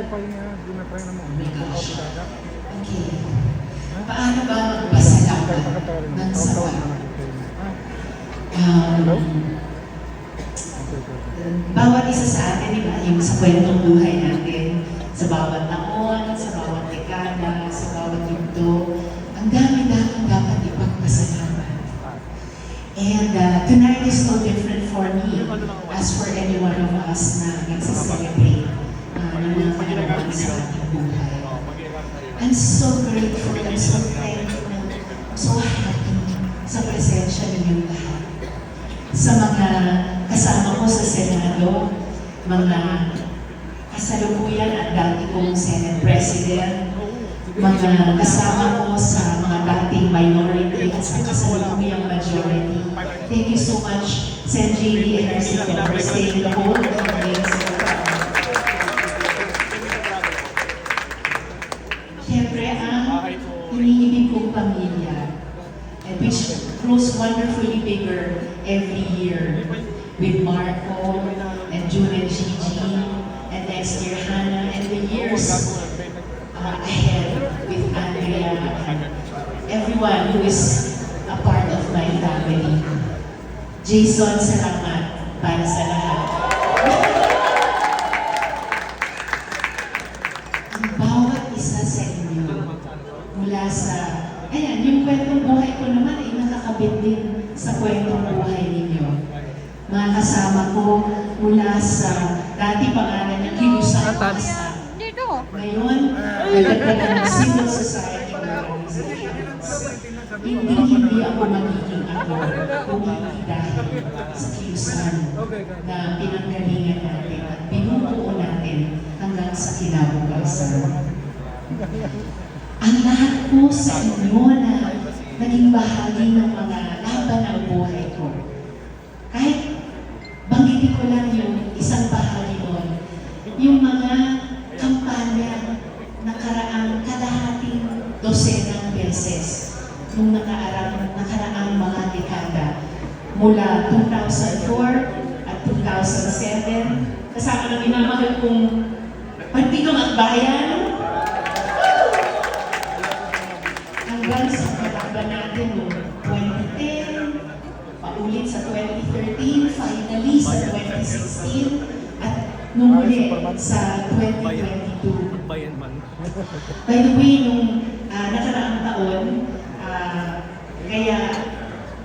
tagumpay niya, di na try na mo. Okay. Paano ba magpasalamat ng sapat? Bawat isa sa atin, di ba, yung sa kwentong buhay natin, sa bawat taon, sa bawat dekada, sa bawat yugto, ang dami-dami dapat ipagpasalamat. And tonight is no different for me as for any one of us na nagsiselebrate ng mga pananawan sa ating buhay. I'm so grateful, I'm so thankful, so happy sa presensya ninyong lahat. Sa mga kasama ko sa Senado, mga kasalukuyan at dati kong Senate President, mga kasama ko sa mga dating minority at sa kasalukuyang majority. Thank you so much, Sen. J.B. Ejercito, for staying the whole of the meetings. Siyempre, ang iniibig kong pamilya, which grows wonderfully bigger every year with Marco and June and Gigi, and next year Hannah, and the years ahead with Andrea and everyone who is a part of my family. Jason, salamat para sa lahat. Ang bawat isa sa inyo, mula sa, ayan, yung kwentong buhay ko naman ay nakakabit din sa kwentong buhay ninyo. Mga kasama ko mula sa dati pangalan ng Kilusang Pasta. Ngayon, nagdadala ng civil society organizations. Hindi ako magiging ako kung hindi dahil sa Kilusan na pinanggalingan natin at binubuo natin hanggang sa kinabukasan. Ang lahat po sa inyo na naging bahagi ng mga laban ng buhay ko. Kahit banggitin ko lang yung isang bahagi doon, yung mga kampanya nakaraang kalahating dosenang beses nung nakaraang mga dekada mula 2004 at 2007 kasama ng minamahal kong Partidong Akbayan hanggang sa kalaban natin noong 2010, paulit sa 2013, finally sa 2016, at nung muli sa 2022. By the way, nung nakaraang taon, kaya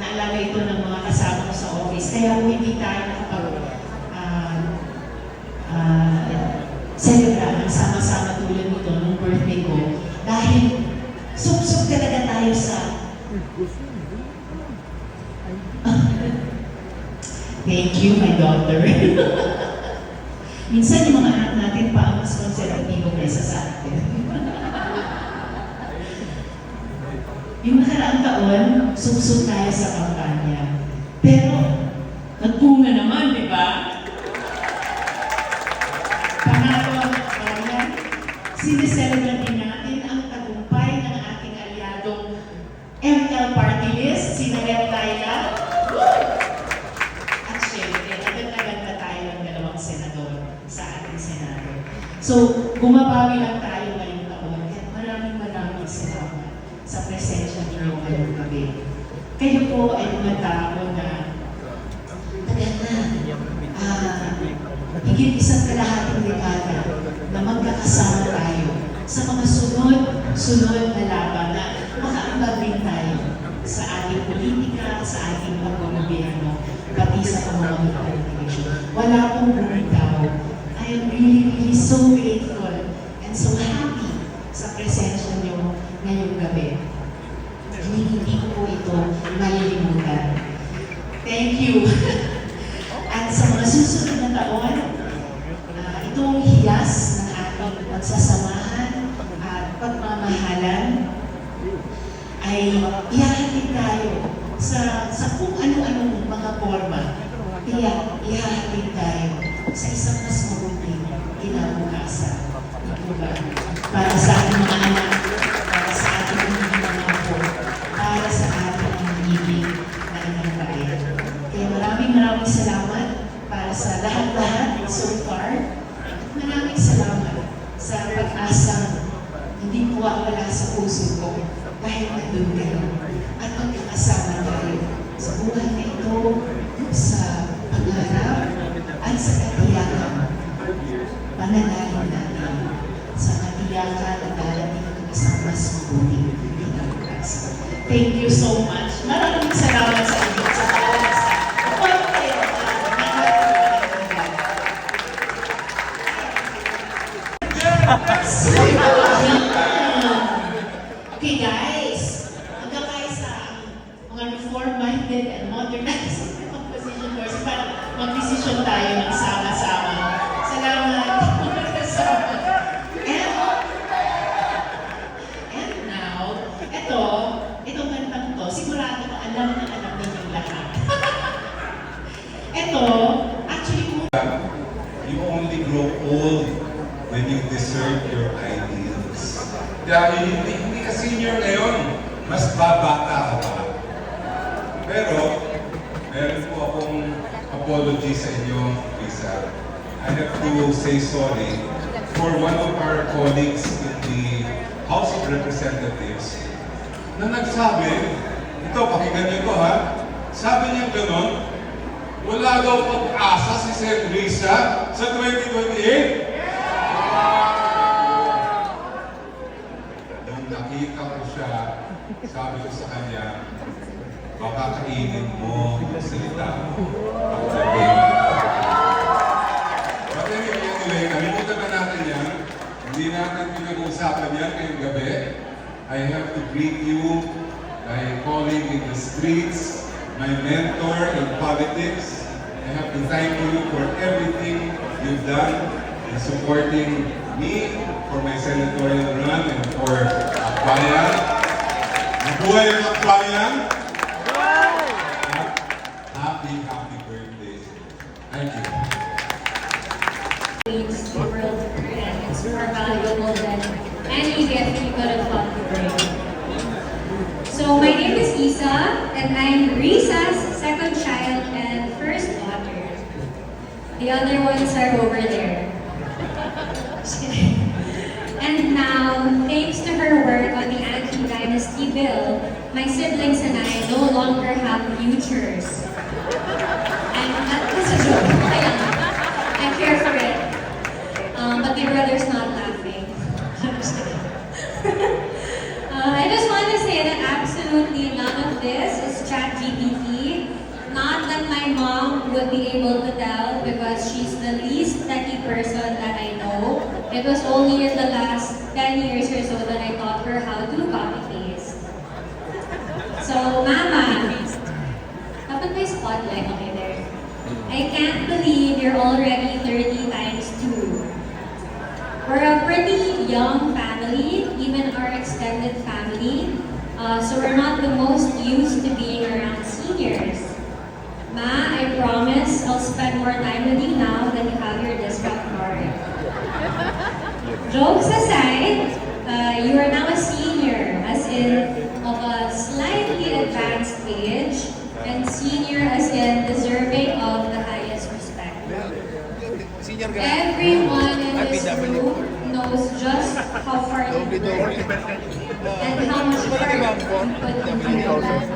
naalala ito ng mga kasama ko sa office, kaya hindi tayo nakapag-celebra ang sama-sama tulad nito nung birthday ko dahil sup-sup talaga tayo sa thank you, my daughter. Minsan yung mga anak natin pa ang mas konservatibo kaysa sa atin. Yung nakaraang taon, suksok tayo sa kampanya. Pero, nagbunga naman, di ba? Panalo ang kampanya, sineselebrate din natin ang tagumpay ng ating aliadong ML Party List, sina Rep Laila. At syempre, agad-agad tayo ng dalawang senador sa ating Senado. So, bumabawi lang tayo ngayong taon at maraming salamat sa presensya niyo ngayong gabi. Kayo po ay mga tao na higit isang kalahating dekada na magkakasama tayo sa mga sunod na laban na makaambag din tayo sa ating politika, sa ating paggobyerno, pati sa pamamagitan ng television. Wala pong bumitaw. I am really so grateful and so happy sa presensya niyo ngayong gabi. Hindi ko po ito malilimutan. Thank you. At sa mga susunod na taon, itong hiyas ng ating pagsasamahan at pagmamahalan ay ihahatid tayo sa kung ano-anong mga forma. Ihahatid tayo sa isang mas mabuting kinabukasan. Para sa ating mga anak, para sa ating mga apo, para sa ating ibig na inang bayan. Kaya maraming salamat para sa lahat-lahat so far. Maraming salamat sa sa pag-asang hindi po wala sa puso ko kahit nandun kayo. At magkakasama tayo sa buhay na ito, sa pangarap at sa katiyakan. Pananahin natin sa katiyakan na darating ang isang mas mabuting kinabukasan. Thank you so much. Maraming salamat sa inyo sa bawat isa. Ako kayo. Okay guys, hanggang kayo sa mga reform-minded and modernized composition course para mag-decision tayo ng sama-sama. Salamat. And now, itong kantang to, sigurado ko alam na alam ninyong lahat. Ito, actually, You only grow old when you desert your ideals. Kaya hindi ka senior ngayon, mas babata ka pa. Pero, meron po akong apology sa inyo, Lisa. I have to say sorry for one of our colleagues in the House of Representatives na nagsabi, ito, pakinggan niyo to ha, sabi niya gano'n, wala daw pag-asa si Sen. Risa sa 2028. Nung nakita ko siya, sabi ko sa kanya, baka kainin mo ang salita mo. But anyway, nalimutan na natin yan. Hindi natin pinag-uusapan yan ngayong gabi. I have to greet you, my colleague in the streets, my mentor in politics. I have to thank you for everything you've done in supporting me for my senatorial run and for Akbayan. Mabuhay ang Akbayan! Happy birthday. Thank you. Means the world to her, and it's more valuable than any gift you could have thought to bring. So my name is Isa, and I'm Risa's second child and first daughter. The other ones are over there. And now, thanks to her work on the anti-dynasty bill, my siblings and I no longer have futures. And that was a joke. I care for it. But my brother's not laughing. I'm just kidding. I just want to say that absolutely none of this is ChatGPT. Not that my mom would be able to tell because she's the least techie person that I know. It was only in the last 10 years or so that I taught her how to copy paste. So, Mama, dapat may spotlight okay there. I can't believe you're already 30 times 2. We're a pretty young family, even our extended family. So we're not the most used to being around seniors. Ma, I promise I'll spend more time with you now that you have your discount card. Jokes aside, you are now a senior, as in of a slightly advanced age, and senior as in deserving of the highest respect. Everyone in this room knows just how hard you work and how much work you put into your life.